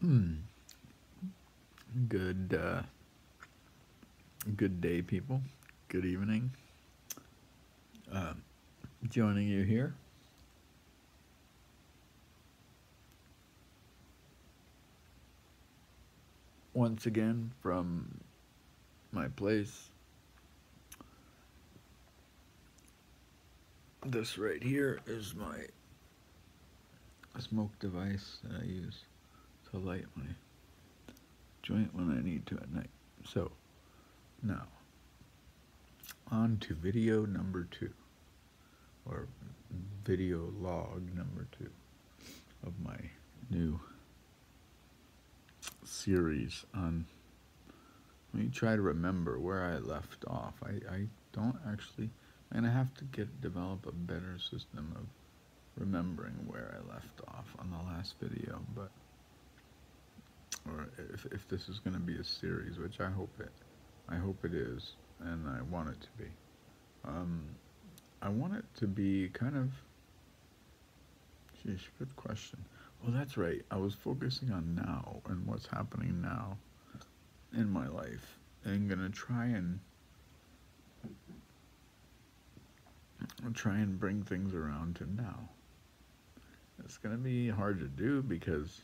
Good, good day, people. Good evening. Uh, Joining you here once again from my place. This right here is my smoke device that I use to light my joint when I need to at night. So, now, on to video number 2, or video log number 2 of my new series on. Let me try to remember where I left off. I don't actually. I'm gonna have to develop a better system of remembering where I left off on the last video, but or if this is gonna be a series, which I hope it is, and I want it to be. Um, I want it to be kind of. Sheesh, good question. Well, that's right. I was focusing on now and what's happening now in my life, and I'm gonna try and bring things around to now. It's gonna be hard to do because,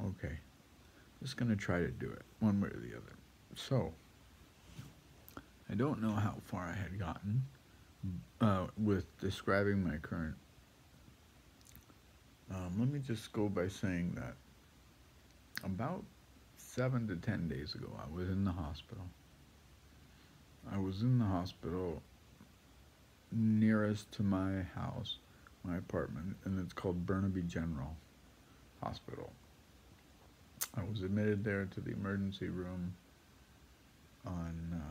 okay, just gonna try to do it one way or the other. So, I don't know how far I had gotten with describing my current. Let me just go by saying that about 7 to 10 days ago, I was in the hospital. I was in the hospital nearest to my house, my apartment, and it's called Burnaby General Hospital. I was admitted there to the emergency room on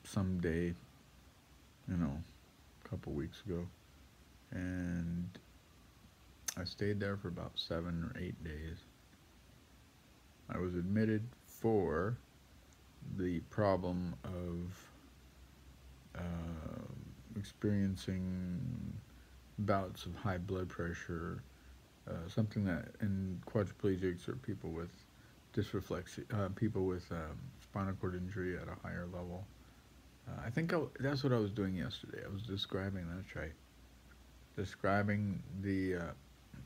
some day, a couple weeks ago, and I stayed there for about 7 or 8 days. I was admitted for the problem of experiencing bouts of high blood pressure, something that in quadriplegics or people with dysreflexia, people with spinal cord injury at a higher level. I think that's what I was doing yesterday. I was describing, that's right, describing the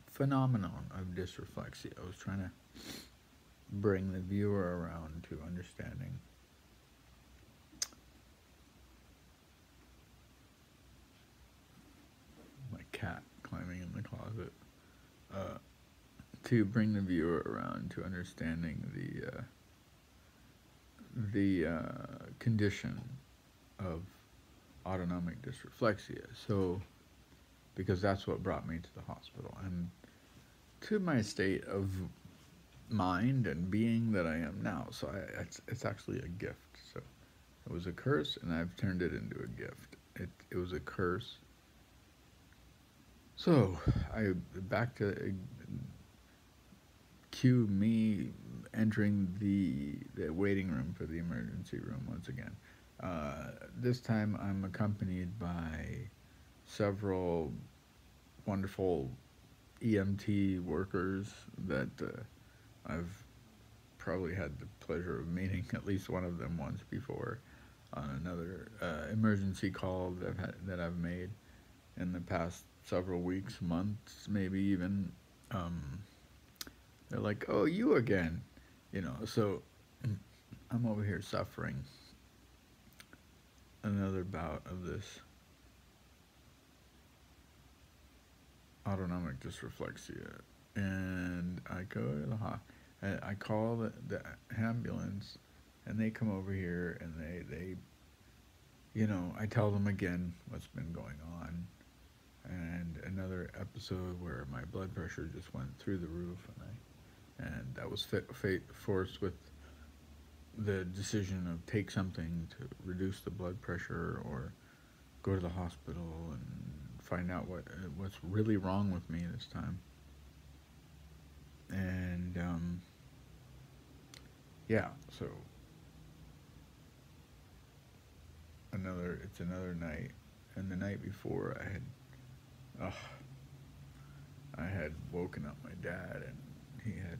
phenomenon of dysreflexia. I was trying to bring the viewer around to understanding. My cat climbing in the closet. To bring the viewer around to understanding the condition of autonomic dysreflexia. So, because that's what brought me to the hospital and to my state of mind and being that I am now. So it's actually a gift. So it was a curse, and I've turned it into a gift. It was a curse. So back to cue me entering the waiting room for the emergency room once again. This time I'm accompanied by several wonderful EMT workers that I've probably had the pleasure of meeting at least one of them once before on another emergency call that I've made in the past several weeks, months, maybe even. They're like, "Oh, you again," So I'm over here suffering another bout of this autonomic dysreflexia, and I go to the I call the ambulance, and they come over here, and they I tell them again what's been going on, and another episode where my blood pressure just went through the roof, and that was forced with the decision of take something to reduce the blood pressure or go to the hospital and find out what's really wrong with me this time. And yeah, so it's another night, and the night before I had woken up my dad, and he had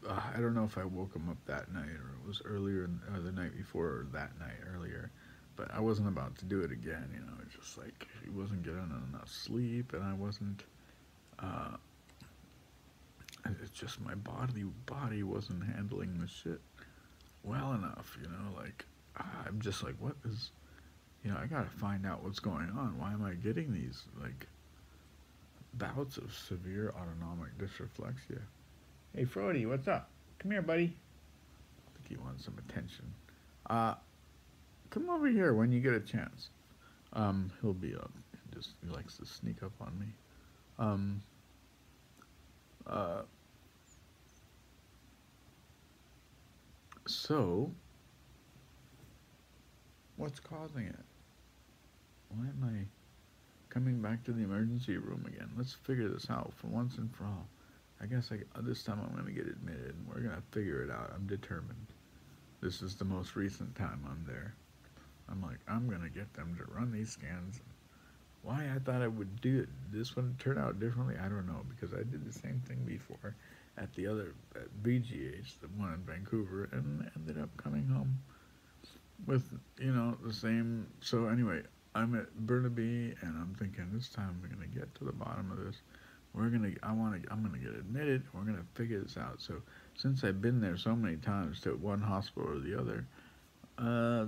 I don't know if I woke him up that night or it was earlier or the night before or that night earlier, but I wasn't about to do it again. You know, it's just like he wasn't getting enough sleep, and I wasn't. Uh, it's just my body wasn't handling the shit well enough. You know, like I'm just like, what is? You know, I gotta find out what's going on. Why am I getting these like bouts of severe autonomic dysreflexia? Hey, Frody, what's up? Come here, buddy. I think he wants some attention. Uh, Come over here when you get a chance. He'll be up. Just he likes to sneak up on me. Um, uh, so what's causing it? Why am I coming back to the emergency room again? Let's figure this out for once and for all. I guess this time I'm gonna get admitted, and we're gonna figure it out. I'm determined. This is the most recent time I'm there. I'm like, I'm gonna get them to run these scans. Why I thought I would do it, this one turned out differently, I don't know, because I did the same thing before at the other at VGH, the one in Vancouver, and ended up coming home with the same. So anyway, I'm at Burnaby, and I'm thinking this time we're gonna get to the bottom of this. I'm gonna get admitted. We're gonna figure this out. So since I've been there so many times to one hospital or the other,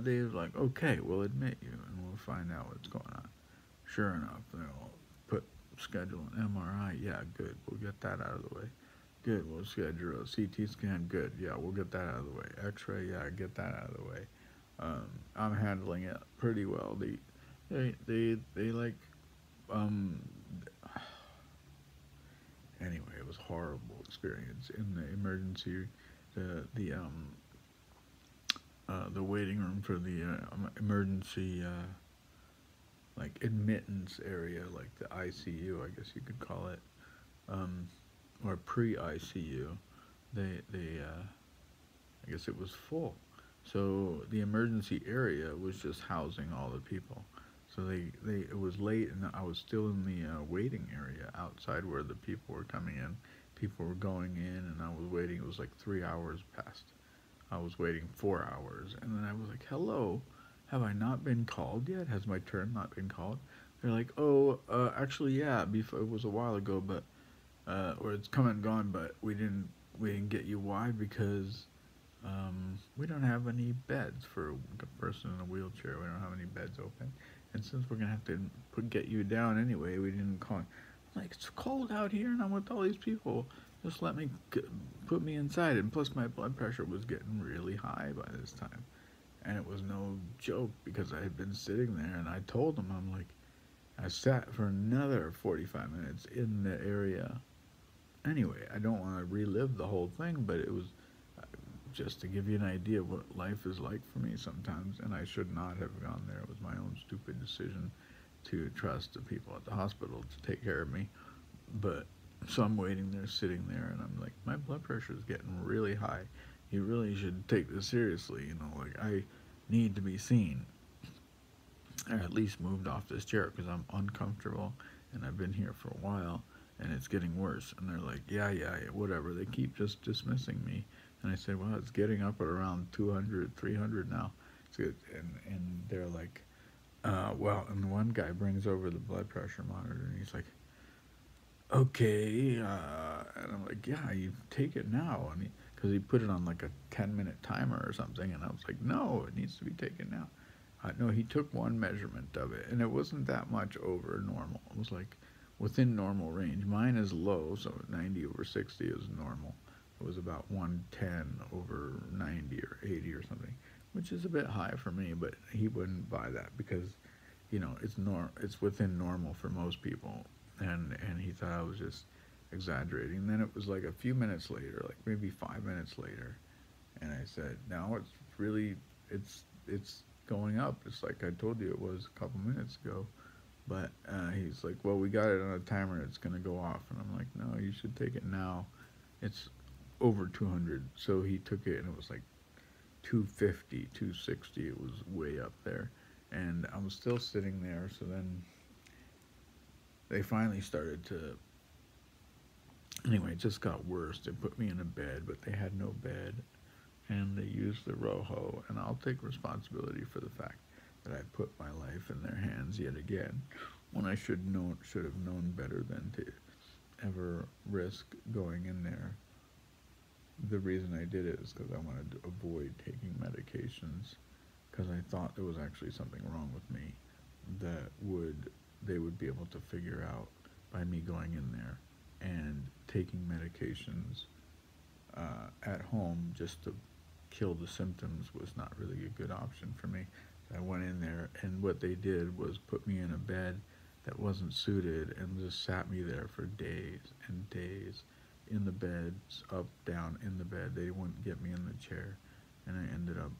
they're like, okay, we'll admit you, and we'll find out what's going on. Sure enough, they'll schedule an MRI. Yeah, good. We'll get that out of the way. Good. We'll schedule a CT scan. Good. Yeah, we'll get that out of the way. X-ray. Yeah, get that out of the way. I'm handling it pretty well. They like um. Anyway, it was a horrible experience in the emergency, the waiting room for the emergency like admittance area, like the ICU, I guess you could call it, or pre-ICU. I guess it was full, so the emergency area was just housing all the people. So it was late, and I was still in the waiting area outside where the people were coming in. People were going in, and I was waiting. It was like 3 hours past. I was waiting 4 hours, and then I was like, "Hello, have I not been called yet? Has my turn not been called?" They're like, "Oh, actually, yeah. Before it was a while ago, but or it's come and gone, but we didn't get you. Why? Because we don't have any beds for a person in a wheelchair. We don't have any beds open, and since we're gonna have to get you down anyway, we didn't call." I'm like, it's cold out here, and I'm with all these people. Just let me put me inside. And plus, my blood pressure was getting really high by this time, and it was no joke because I had been sitting there, and I told them, I'm like, I sat for another 45 minutes in the area. Anyway, I don't want to relive the whole thing, but it was just to give you an idea of what life is like for me sometimes, and I should not have gone there. It was my own stupid decision to trust the people at the hospital to take care of me. But so I'm waiting there, sitting there, and I'm like, my blood pressure is getting really high. You really should take this seriously. Like I need to be seen. Or at least moved off this chair because I'm uncomfortable, and I've been here for a while, and it's getting worse. And they're like, yeah, whatever. They keep just dismissing me. And I said, well, it's getting up at around 200, 300 now. It's good. And they're like, well, and one guy brings over the blood pressure monitor, and he's like, okay, and I'm like, yeah, you take it now. And because he put it on like a 10-minute timer or something, and I was like, no, it needs to be taken now. No, he took one measurement of it, and it wasn't that much over normal. It was like within normal range. Mine is low, so 90/60 is normal. It was about 110/90 or 80 or something, which is a bit high for me, but he wouldn't buy that because, it's within normal for most people, and he thought I was just exaggerating. And then it was like a few minutes later, like maybe 5 minutes later, and I said, now it's going up. It's like I told you it was a couple minutes ago. But he's like, well, we got it on a timer. It's going to go off. And I'm like, no, you should take it now. It's over 200. So he took it, and it was like 250, 260. It was way up there. And I was still sitting there. So then they finally started to, anyway, it just got worse. They put me in a bed, but they had no bed. And they used the Rojo. And I'll take responsibility for the fact that I put my life in their hands yet again, when I should have known better than to ever risk going in there. The reason I did it is because I wanted to avoid taking medications, because I thought there was actually something wrong with me that they would be able to figure out by me going in there, and taking medications at home just to kill the symptoms was not really a good option for me. I went in there, and what they did was put me in a bed that wasn't suited and just sat me there for days and days in the bed, up, down, in the bed. They wouldn't get me in the chair, and I ended up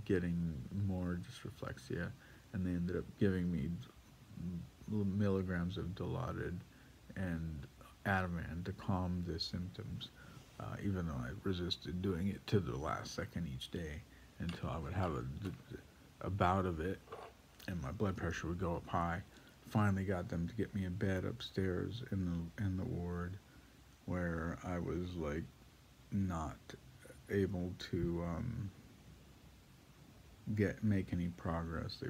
getting more dysreflexia, and they ended up giving me milligrams of Dilaudid and Ativan to calm the symptoms, even though I resisted doing it to the last second each day until I would have a bout of it and my blood pressure would go up high. Finally got them to get me a bed upstairs in the ward, where I was like not able to make any progress.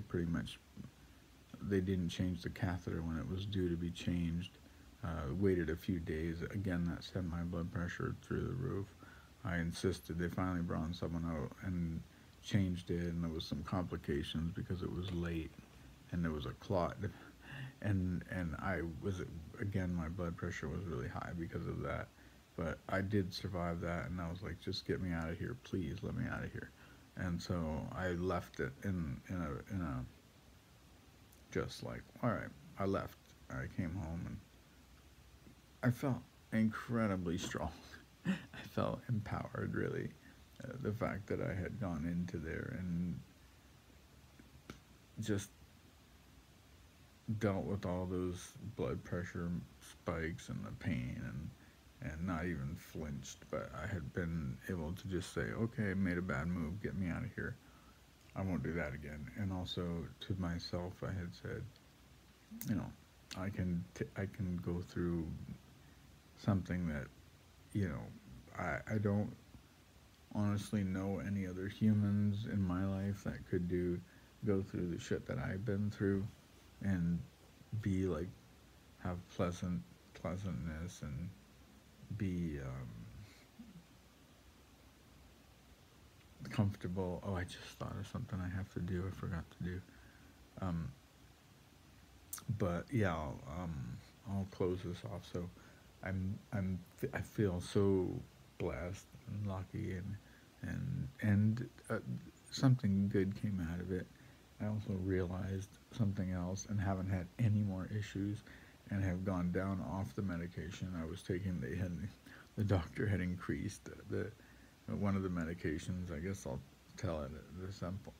They didn't change the catheter when it was due to be changed. Waited a few days. Again, that sent my blood pressure through the roof. I insisted. They finally brought someone out and changed it, and there was some complications because it was late and there was a clot, and I was, again, my blood pressure was really high because of that, but I did survive that, and I was like, just get me out of here, please let me out of here. And so I left it in a just like, all right. I left. I came home, and I felt incredibly strong. I felt empowered, really. The fact that I had gone into there and just dealt with all those blood pressure spikes and the pain, and not even flinched, but I had been able to just say, okay, I made a bad move, get me out of here. I won't do that again. And also to myself, I had said, you know, I can go through something that, you know, I don't honestly know any other humans in my life that could go through the shit that I've been through and be like, have pleasantness and be comfortable. Oh, I just thought of something I have to do. I forgot to do. But yeah, I'll close this off. So I feel so blessed and lucky, and something good came out of it. I also realized something else, and haven't had any more issues, and have gone down off the medication I was taking. The doctor had increased one of the medications. I guess I'll tell it. The sample.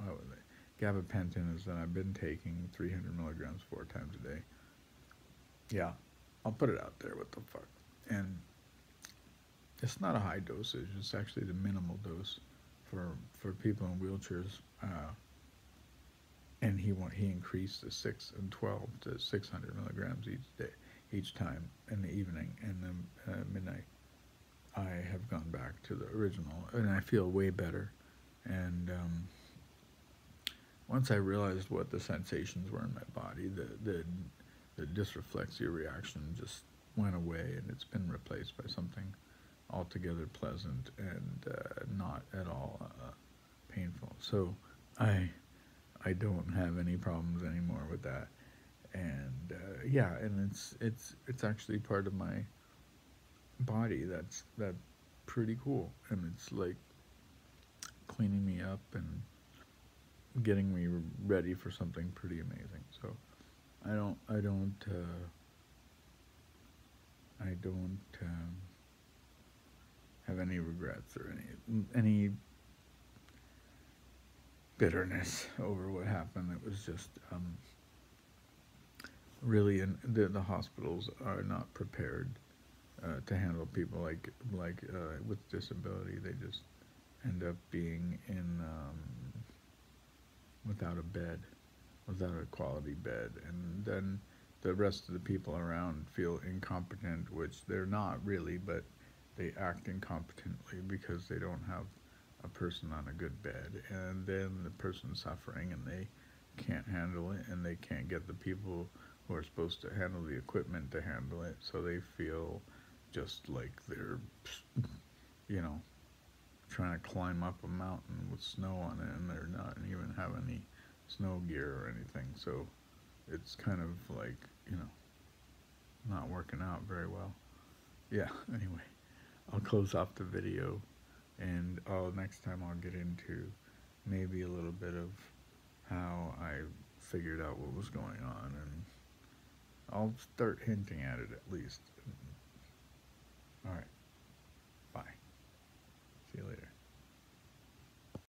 Gabapentin is that I've been taking 300 milligrams 4 times a day. Yeah, I'll put it out there. What the fuck? And it's not a high dosage. It's actually the minimal dose for people in wheelchairs. And he increased the 6 and 12 to 600 milligrams each time in the evening, and then midnight. I have gone back to the original, and I feel way better. And once I realized what the sensations were in my body, the dysreflexia reaction just went away, and it's been replaced by something altogether pleasant and not at all painful. So I don't have any problems anymore with that. And yeah, and it's actually part of my body that's pretty cool, and it's like cleaning me up and getting me ready for something pretty amazing. So I don't have any regrets or any bitterness over what happened. It was just really, the hospitals are not prepared to handle people like with disability. end up being in without a bed, without a quality bed, and then the rest of the people around feel incompetent, which they're not really, but they act incompetently because they don't have a person on a good bed, and then the person's suffering and they can't handle it, and they can't get the people who are supposed to handle the equipment to handle it, so they feel just like they're, you know, trying to climb up a mountain with snow on it, and they're not even have any snow gear or anything. So it's kind of like, you know, not working out very well. Yeah. Anyway, I'll close off the video, and next time I'll get into maybe a little bit of how I figured out what was going on, and I'll start hinting at it at least. All right.